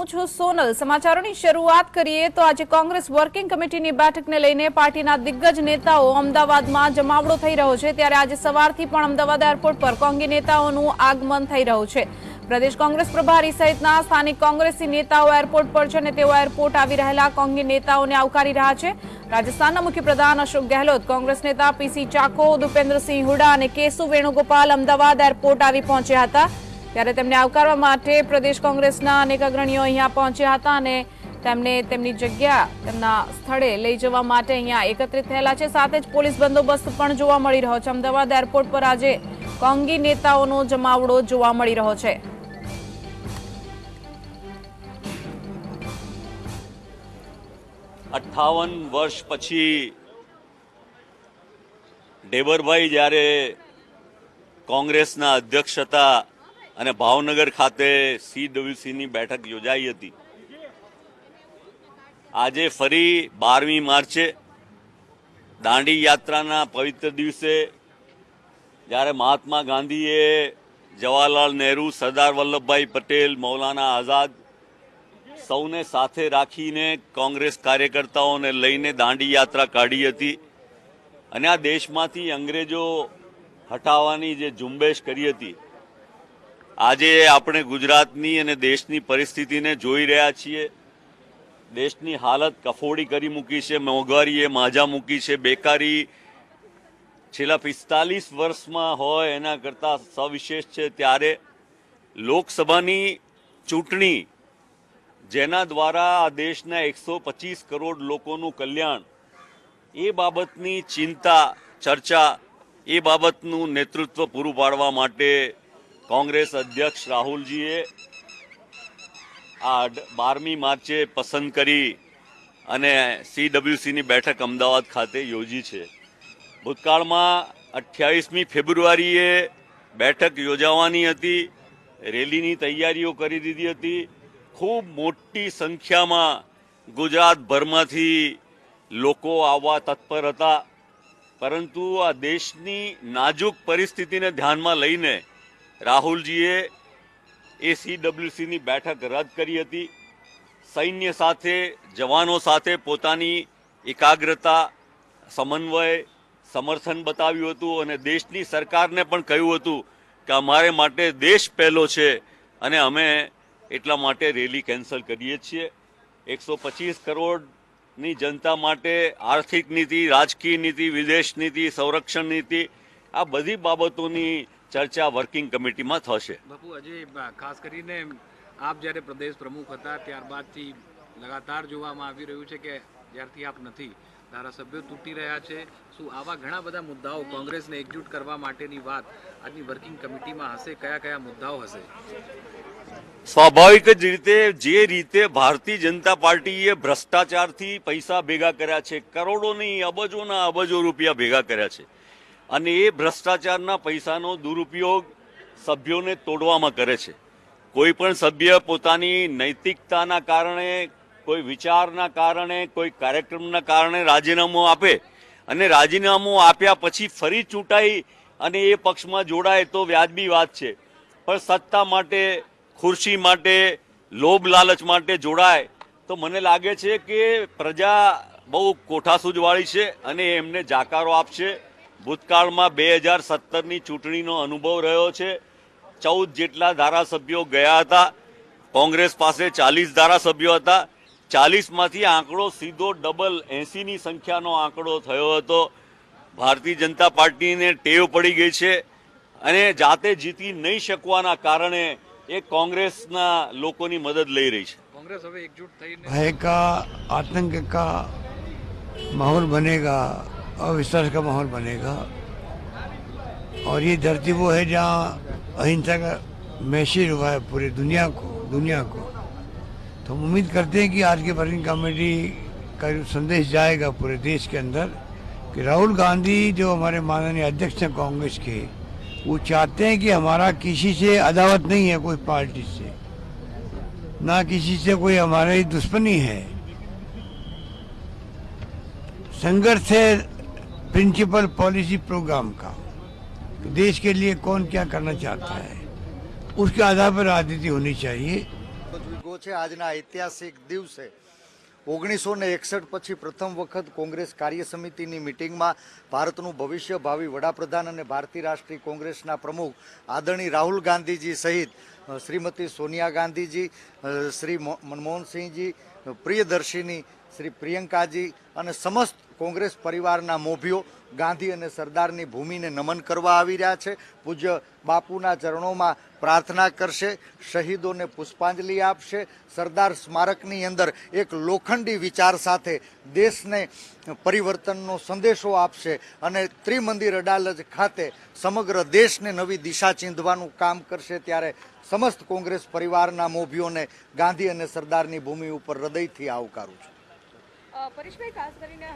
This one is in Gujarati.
હું છું સોનલ। સમાચારોની શરૂઆત કરીએ તો આજે કોંગ્રેસ વર્કિંગ કમિટીની બેઠકને લઈને પાર્ટીના દિગ્ગજ નેતાઓ અમદાવાદમાં જમાવડો થઈ રહ્યો છે। ત્યારે આજે સવારથી પણ અમદાવાદ એરપોર્ટ પર કોંગી નેતાઓનું આગમન થઈ રહ્યું છે। પ્રદેશ કોંગ્રેસ પ્રભારી સહિતના સ્થાનિક કોંગ્રેસી નેતાઓ એરપોર્ટ પર છે અને તેઓ એરપોર્ટ આવી રહેલા કોંગી નેતાઓને આવકારી રહ્યા છે। રાજસ્થાનના મુખ્યપ્રધાન અશોક ગેહલોત, કોંગ્રેસ નેતા પીસી ચાકો, ભૂપેન્દ્રસિંહ હુડા અને કેશુ વેણુગોપાલ અમદાવાદ એરપોર્ટ આવી પહોંચ્યા હતા। ત્યારે તેમને આવકારવા માટે પ્રદેશ કોંગ્રેસના અનેક અગ્રણીઓ અહીંયા પહોંચ્યા હતા અને તેમને તેમની જગ્યા તેમના સ્થળે લઈ જવા માટે અહીંયા એકત્રિત થયેલા છે। સાથે જ પોલીસ બંદોબસ્ત પણ જોવા મળી રહ્યો છે। અમદાવાદ એરપોર્ટ પર આજે કોંગી નેતાઓનો જમાવડો જોવા મળી રહ્યો છે। 58 વર્ષ પછી ડેબરભાઈ જ્યારે કોંગ્રેસના અધ્યક્ષ હતા અને ભાવનગર ખાતે CWCની બેઠક યોજાઈ હતી। આજે ફરી 12મી માર્ચે દાંડી યાત્રાના પવિત્ર દિવસે જ્યારે મહાત્મા ગાંધીએ, જવાહરલાલ નહેરુ, સરદાર વલ્લભભાઈ પટેલ, મૌલાના આઝાદ સૌને સાથે રાખીને કોંગ્રેસ કાર્યકર્તાઓને લઈને દાંડી યાત્રા કાઢી હતી અને આ દેશમાંથી અંગ્રેજો હટાવવાની જે ઝુંબેશ કરી હતી, આજે આપણે ગુજરાતની અને દેશની પરિસ્થિતિને જોઈ રહ્યા છીએ। દેશની હાલત કફોડી કરી મૂકી છે, મોંઘવારીએ માજા મૂકી છે, બેકારી છેલ્લા 45 વર્ષમાં હોય એના કરતાં સવિશેષ છે। ત્યારે લોકસભાની ચૂંટણી જેના દ્વારા આ દેશના 125 કરોડ લોકોનું કલ્યાણ, એ બાબતની ચિંતા, ચર્ચા, એ બાબતનું નેતૃત્વ પૂરું પાડવા માટે કોંગ્રેસ અધ્યક્ષ રાહુલજીએ આ 12મી માર્ચે પસંદ કરી અને CWCની બેઠક અમદાવાદ ખાતે યોજી છે। ભૂતકાળમાં 28મી ફેબ્રુઆરીએ બેઠક યોજાવાની હતી, રેલીની તૈયારીઓ કરી દીધી હતી। ખૂબ મોટી સંખ્યામાં ગુજરાતભરમાંથી લોકો આવવા તત્પર હતા, પરંતુ આ દેશની નાજુક પરિસ્થિતિને ધ્યાનમાં લઈને રાહુલજીએ એ CWCની બેઠક રદ કરી હતી। સૈન્ય સાથે, જવાનો સાથે પોતાની એકાગ્રતા, સમન્વય, સમર્થન બતાવ્યું હતું અને દેશની સરકારને પણ કહ્યું હતું કે અમારે માટે દેશ પહેલો છે અને અમે એટલા માટે રેલી કેન્સલ કરીએ છીએ। 125 કરોડની જનતા માટે આર્થિક નીતિ, રાજકીય નીતિ, વિદેશ નીતિ, સંરક્ષણ નીતિ, આ બધી બાબતોની ચર્ચા વર્કિંગ કમિટીમાં થશે। બાપુ, આજે ખાસ કરીને આપ જ્યારે પ્રદેશ પ્રમુખ હતા ત્યારબાદથી લગાતાર જોવામાં આવી રહ્યું છે કે જ્યારથી આપ નથી, ધારાસભ્યો તૂટી રહ્યા છે। શું આવા ઘણા બધા મુદ્દાઓ કોંગ્રેસને એકજૂટ કરવા માટેની વાત આજની વર્કિંગ કમિટીમાં હશે? કયા કયા મુદ્દાઓ હશે? સ્વાભાવિક જ રીતે જે રીતે ભારતીય જનતા પાર્ટીએ ભ્રષ્ટાચારથી પૈસા ભેગા કર્યા છે, કરોડો નહીં અબજોના અબજો રૂપિયા ભેગા કર્યા છે અને એ ભ્રષ્ટાચારના પૈસાનો દુરુપયોગ સભ્યોને તોડવામાં કરે છે। કોઈ પણ સભ્ય પોતાની નૈતિકતાના કારણે, કોઈ વિચારના કારણે, કોઈ કાર્યક્રમના કારણે રાજીનામું આપે અને રાજીનામું આપ્યા પછી ફરી ચૂંટાઈ અને એ પક્ષમાં જોડાય તો વ્યાજબી વાત છે, પણ સત્તા માટે, ખુરશી માટે, લોભ લાલચ માટે જોડાય તો મને લાગે છે કે પ્રજા બહુ કોઠાસૂઝવાળી છે અને એમને જાકારો આપશે। ભૂતકાળમાં 2017ની ચૂંટણીનો અનુભવ રહ્યો છે। 14 જેટલા ધારાસભ્યો ગયા હતા, કોંગ્રેસ પાસે 40 ધારાસભ્યો હતા, 40માંથી આંકડો સીધો ડબલ 80ની સંખ્યાનો આંકડો થયો હતો। ભારતીય જનતા પાર્ટીને ટેવ પડી ગઈ છે અને જાતે જીતી નહીં શકવાના કારણે એ કોંગ્રેસના લોકોની મદદ લઈ રહી છે। કોંગ્રેસ હવે એકજૂટ થઈને भय का, आतंक का माहौल बनेगा, अविश्वास का माहौल बनेगा और ये धरती वो है जहाँ अहिंसा का मैसेज हुआ है पूरी दुनिया को। तो हम उम्मीद करते हैं कि आज की वर्किंग कमेटी का जो संदेश जाएगा पूरे देश के अंदर कि राहुल गांधी जो हमारे माननीय अध्यक्ष हैं कांग्रेस के, वो चाहते हैं कि हमारा किसी से अदावत नहीं है, कोई पार्टी से ना किसी से कोई हमारी दुश्मनी है। संघर्ष है प्रिंसिपल पॉलिसी प्रोग्राम का, तो देश के लिए कौन क्या करना चाहता है उसके आधार पर राजनीति होनी चाहिए। આવ્યો છે આજના ઐતિહાસિક દિવસે 1961 પછી પ્રથમ વખત કોંગ્રેસ કાર્ય સમિતિની મિટિંગમાં ભારતનું ભવિષ્ય ભાવિ વડાપ્રધાન અને ભારતીય રાષ્ટ્રીય કોંગ્રેસના પ્રમુખ આદરણીય રાહુલ ગાંધીજી સહિત શ્રીમતી સોનિયા ગાંધીજી, શ્રી મનમોહનસિંહજી, પ્રિયદર્શિની શ્રી પ્રિયંકાજી અને સમસ્ત કોંગ્રેસ પરિવારના મોભીઓ ગાંધી અને સરદારની ભૂમિને નમન કરવા આવી રહ્યા છે. પૂજ્ય બાપુના ચરણોમાં પ્રાર્થના કરશે, શહીદોને પુષ્પાંજલિ આપશે, સરદાર સ્મારકની અંદર એક લોખંડી વિચાર સાથે દેશને પરિવર્તનનો સંદેશો આપશે અને ત્રિમંદિર અડાલજ ખાતે સમગ્ર દેશને નવી દિશા ચીંધવાનું કામ કરશે. ત્યારે સમસ્ત કોંગ્રેસ પરિવારના મોભીઓને ગાંધી અને સરદારની ભૂમિ ઉપર હૃદયથી આવકારું છું. પરેશભાઈ, ખાસ કરીને